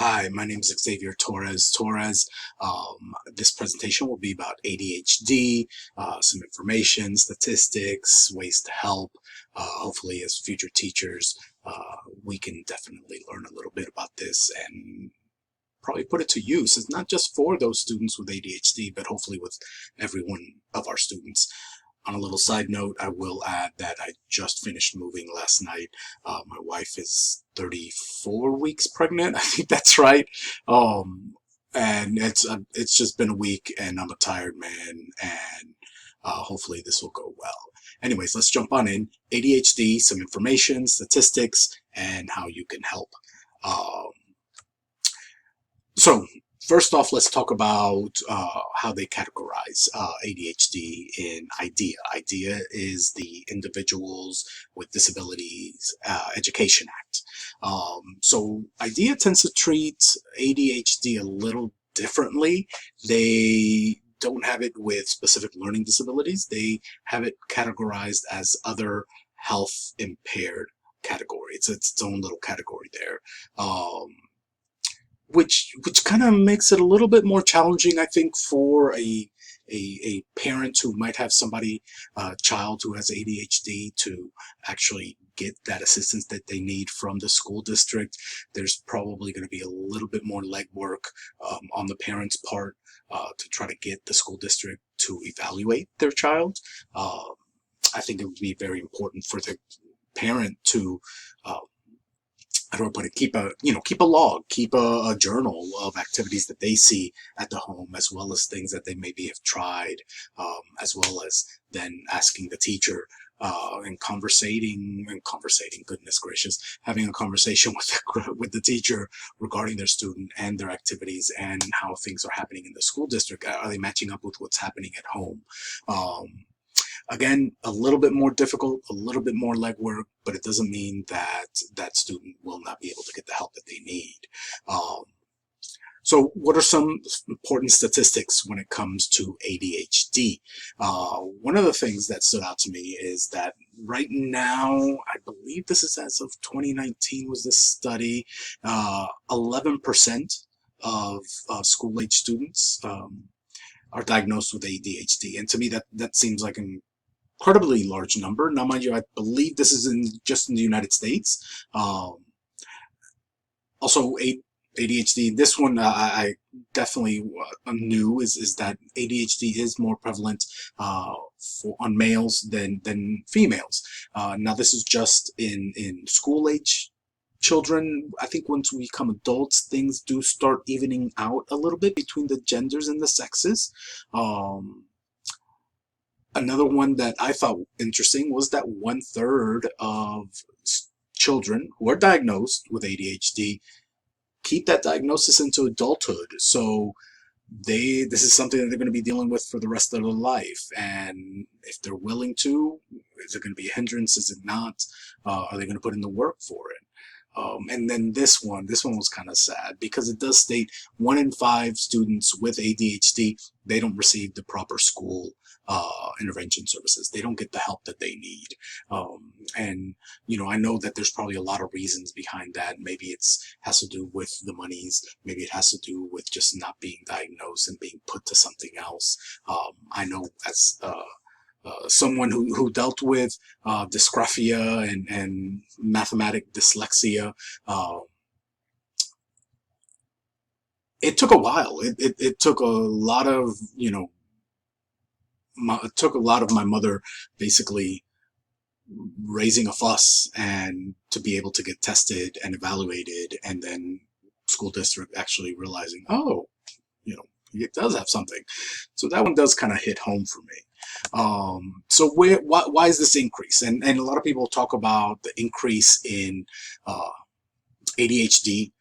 Hi, my name is Xavier Torres. This presentation will be about ADHD, some information, statistics, ways to help. Hopefully, as future teachers, we can definitely learn a little bit about this and probably put it to use. It's not just for those students with ADHD, but hopefully with every one of our students. On a little side note, I will add that I just finished moving last night. My wife is 34 weeks pregnant. I think that's right. And it's just been a week, and I'm a tired man, and hopefully this will go well. Anyways, let's jump on in. ADHD, some information, statistics, and how you can help. Um, so first off, let's talk about how they categorize ADHD in IDEA. IDEA is the Individuals with Disabilities Education Act. So IDEA tends to treat ADHD a little differently. They don't have it with specific learning disabilities. They have it categorized as other health impaired category. It's its own little category there. Which kind of makes it a little bit more challenging, I think, for a parent who might have somebody, child who has ADHD, to actually get that assistance that they need from the school district. There's probably going to be a little bit more legwork on the parent's part to try to get the school district to evaluate their child. I think it would be very important for the parent to how do I put it? Keep a log, keep a journal of activities that they see at the home, as well as things that they maybe have tried, as well as then asking the teacher and conversating. Goodness gracious, having a conversation with the teacher regarding their student and their activities and how things are happening in the school district. Are they matching up with what's happening at home? Again, a little bit more difficult, a little bit more legwork, but it doesn't mean that that student will not be able to get the help that they need. So what are some important statistics when it comes to ADHD? One of the things that stood out to me is that right now, I believe this is as of 2019 was this study, 11% of school-age students are diagnosed with ADHD. And to me, that seems like an incredibly large number. Now, mind you, I believe this is just in the United States. Also, ADHD, this one I definitely knew is that ADHD is more prevalent on males than females. Now, this is just in school age children. I think once we become adults, things do start evening out a little bit between the genders and the sexes. Another one that I found interesting was that 1/3 of children who are diagnosed with ADHD keep that diagnosis into adulthood. So this is something that they're going to be dealing with for the rest of their life. And if they're willing to, is it going to be a hindrance? Is it not? Are they going to put in the work for it? And then this one was kind of sad because it does state 1 in 5 students with ADHD, they don't receive the proper school intervention services. They don't get the help that they need. And, I know that there's probably a lot of reasons behind that. Maybe has to do with the monies. Maybe it has to do with just not being diagnosed and being put to something else. I know as someone who dealt with dysgraphia and mathematic dyslexia, it took a while. It took a lot of, it took a lot of my mother basically raising a fuss and to be able to get tested and evaluated, and then school district actually realizing, oh, it does have something. So that one does kind of hit home for me. So why is this increase? And a lot of people talk about the increase in ADHD,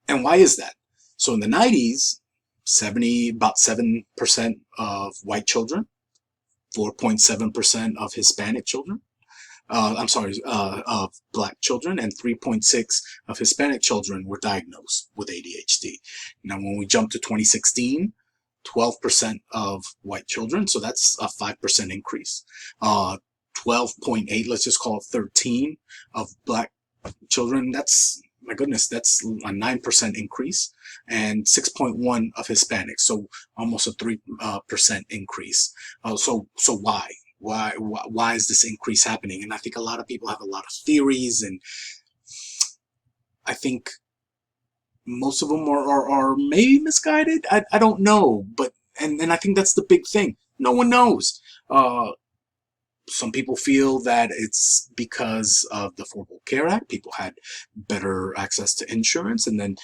and why is that? So in the 90s, about 7% of white children, 4.7% of Hispanic children, of black children, and 3.6 of Hispanic children were diagnosed with ADHD. Now, when we jump to 2016, 12% of white children, so that's a 5% increase. 12.8, let's just call it 13 of black children, that's my goodness, that's a 9% increase, and 6.1 of Hispanics, so almost a 3% increase. So why is this increase happening? And I think a lot of people have a lot of theories, and I think most of them are maybe misguided. I don't know, but and I think that's the big thing. No one knows. Some people feel that it's because of the Affordable Care Act. People had better access to insurance, and then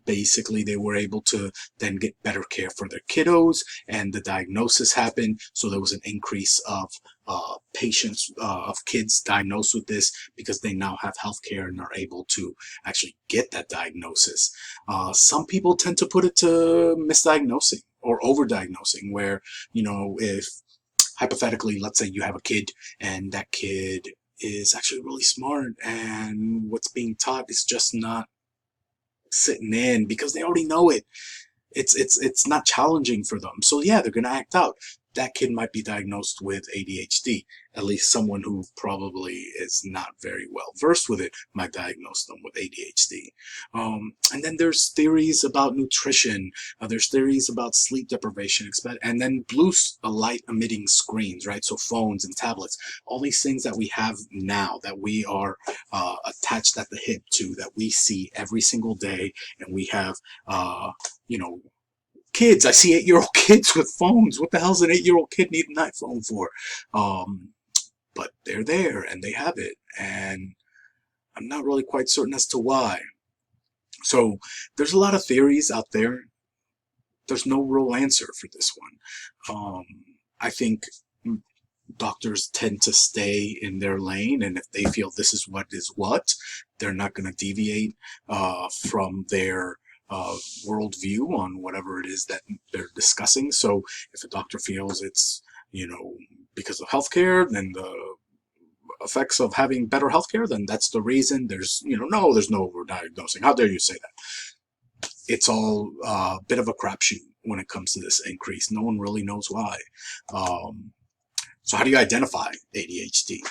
basically they were able to then get better care for their kiddos, and the diagnosis happened, so there was an increase of patients, of kids diagnosed with this, because they now have health care and are able to actually get that diagnosis. Some people tend to put it to misdiagnosing or overdiagnosing, where, if hypothetically, let's say you have a kid and that kid is actually really smart, and what's being taught is just not sitting in because they already know it. It's not challenging for them. So yeah, they're gonna act out. That kid might be diagnosed with ADHD. At least someone who probably is not very well versed with it might diagnose them with ADHD. And then there's theories about nutrition. There's theories about sleep deprivation, and then blue light emitting screens, right? So phones and tablets, all these things that we have now that we are attached at the hip to, that we see every single day, and we have, kids. I see 8-year-old kids with phones. What the hell's an 8-year-old kid need an iPhone for? But they're there and they have it, and I'm not really quite certain as to why. So there's a lot of theories out there. There's no real answer for this one. I think doctors tend to stay in their lane, and if they feel this is what, they're not going to deviate from their worldview on whatever it is that they're discussing. So if a doctor feels it's, because of healthcare, then the effects of having better healthcare, then that's the reason. There's, there's no overdiagnosing. How dare you say that? It's all a bit of a crapshoot when it comes to this increase. No one really knows why. So how do you identify ADHD?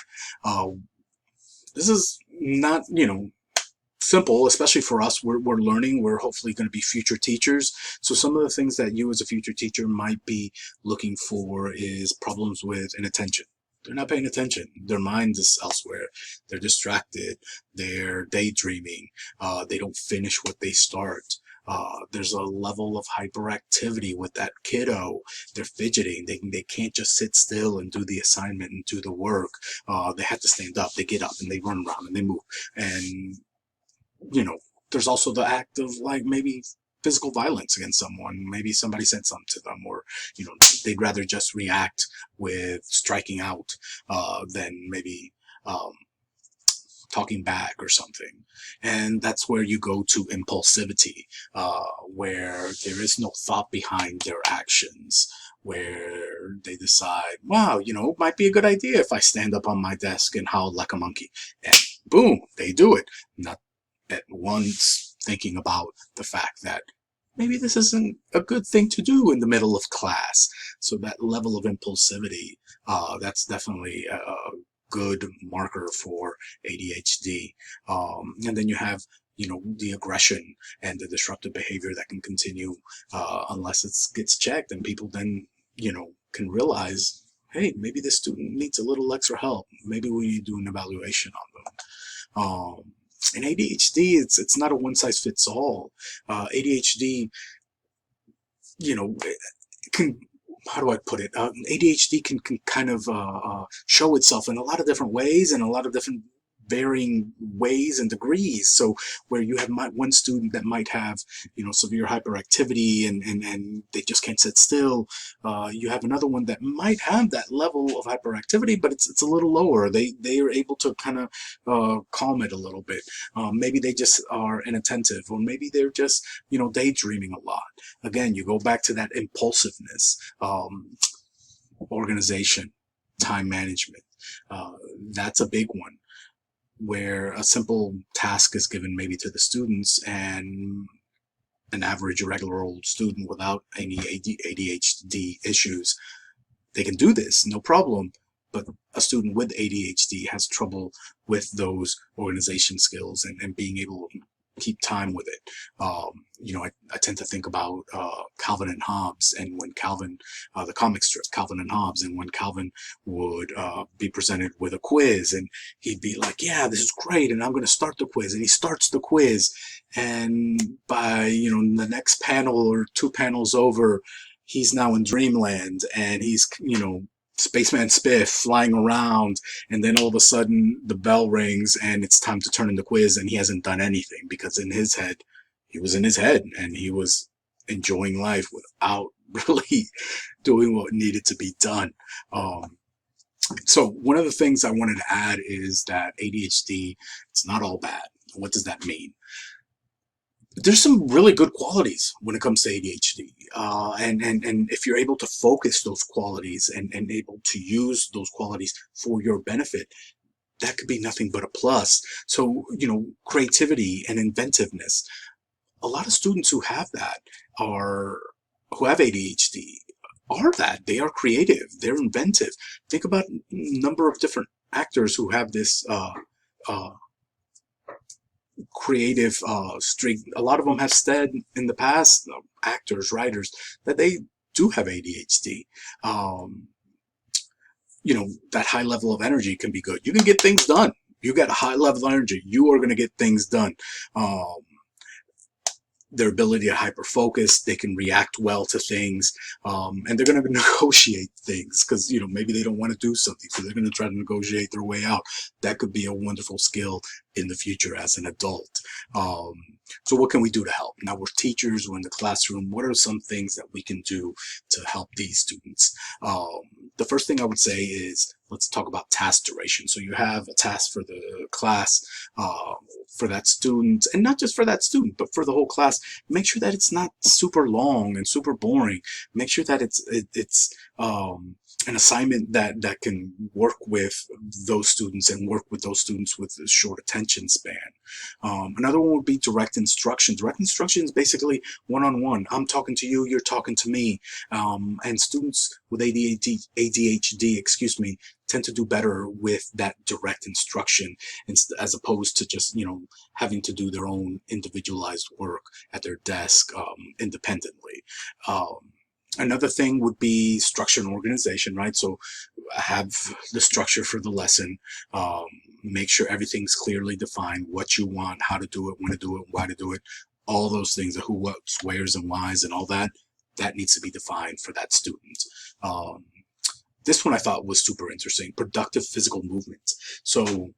This is not, simple, especially for us. We're learning. We're hopefully going to be future teachers. So some of the things that you as a future teacher might be looking for is problems with inattention. They're not paying attention. Their mind is elsewhere. They're distracted. They're daydreaming. They don't finish what they start. There's a level of hyperactivity with that kiddo. They're fidgeting. They can't just sit still and do the assignment and do the work. They have to stand up. They get up and they run around and they move. And there's also the act of, like, maybe physical violence against someone. Maybe somebody said something to them, or, they'd rather just react with striking out than maybe talking back or something. And that's where you go to impulsivity, where there is no thought behind their actions, where they decide, wow, it might be a good idea if I stand up on my desk and howl like a monkey. And boom, they do it. Not at once thinking about the fact that maybe this isn't a good thing to do in the middle of class. So that level of impulsivity, that's definitely a good marker for ADHD. And then you have, the aggression and the disruptive behavior that can continue unless it gets checked, and people then, can realize, hey, maybe this student needs a little extra help. Maybe we need to do an evaluation on them. And ADHD, it's not a one-size-fits-all. ADHD, can, how do I put it? ADHD can kind of show itself in a lot of different ways, and a lot of different varying ways and degrees. So where you have one student that might have, severe hyperactivity and they just can't sit still. You have another one that might have that level of hyperactivity, but it's a little lower. They are able to kind of calm it a little bit. Maybe they just are inattentive, or maybe they're just, daydreaming a lot. Again, you go back to that impulsiveness, organization, time management. That's a big one, where a simple task is given maybe to the students, and an average regular old student without any ADHD issues, they can do this, no problem. But a student with ADHD has trouble with those organization skills and being able keep time with it. I tend to think about Calvin and Hobbes, and when Calvin, the comic strip Calvin and Hobbes, and when Calvin would be presented with a quiz, and he'd be like, "Yeah, this is great," and I'm going to start the quiz, and he starts the quiz, and by the next panel or two panels over, he's now in dreamland, and he's Spaceman Spiff flying around, and then all of a sudden the bell rings and it's time to turn in the quiz, and he hasn't done anything because in his head, he was in his head and he was enjoying life without really doing what needed to be done. So one of the things I wanted to add is that ADHD, it's not all bad. What does that mean? There's some really good qualities when it comes to ADHD. And if you're able to focus those qualities and able to use those qualities for your benefit, that could be nothing but a plus. So, creativity and inventiveness. A lot of students who have that who have ADHD are that. They are creative. They're inventive. Think about a number of different actors who have this creative streak. A lot of them have said in the past, actors, writers, that they do have ADHD. That high level of energy can be good. You can get things done. You got a high level of energy, you are going to get things done. Their ability to hyper focus, they can react well to things, and they're going to negotiate things because maybe they don't want to do something, so they're going to try to negotiate their way out. That could be a wonderful skill in the future as an adult. So what can we do to help? Now we're teachers, we're in the classroom. What are some things that we can do to help these students? The first thing I would say is, let's talk about task duration. So you have a task for the class, for that student, and not just for that student, but for the whole class. Make sure that it's not super long and super boring. Make sure that it's an assignment that can work with those students and work with those students with a short attention span. Another one would be direct instruction. Direct instruction is basically one-on-one. I'm talking to you, you're talking to me. And students with ADHD, excuse me, tend to do better with that direct instruction as opposed to just, having to do their own individualized work at their desk independently. Another thing would be structure and organization, right? So have the structure for the lesson. Make sure everything's clearly defined, what you want, how to do it, when to do it, why to do it. All those things, the who, what's, where's, and why's, and all that needs to be defined for that student. This one I thought was super interesting. Productive physical movement. So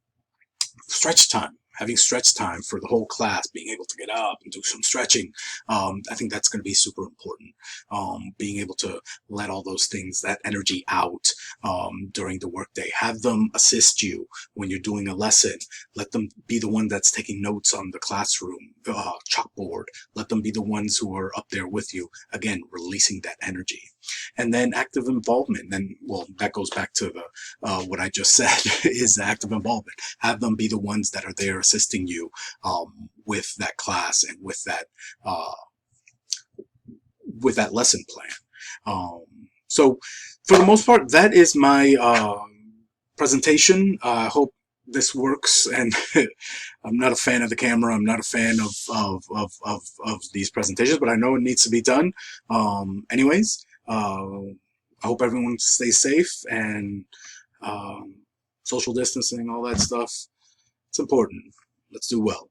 stretch time. Having stretch time for the whole class, being able to get up and do some stretching. I think that's going to be super important. Being able to let all those things, that energy out during the workday. Have them assist you when you're doing a lesson. Let them be the one that's taking notes on the classroom chalkboard. Let them be the ones who are up there with you. Again, releasing that energy. And then active involvement. And well, that goes back to the what I just said is active involvement. Have them be the ones that are there assisting you with that class and with that lesson plan. So for the most part, that is my presentation. I hope this works, and I'm not a fan of the camera. I'm not a fan of these presentations, but I know it needs to be done. Anyways, I hope everyone stays safe, and social distancing, all that stuff. It's important. Let's do well.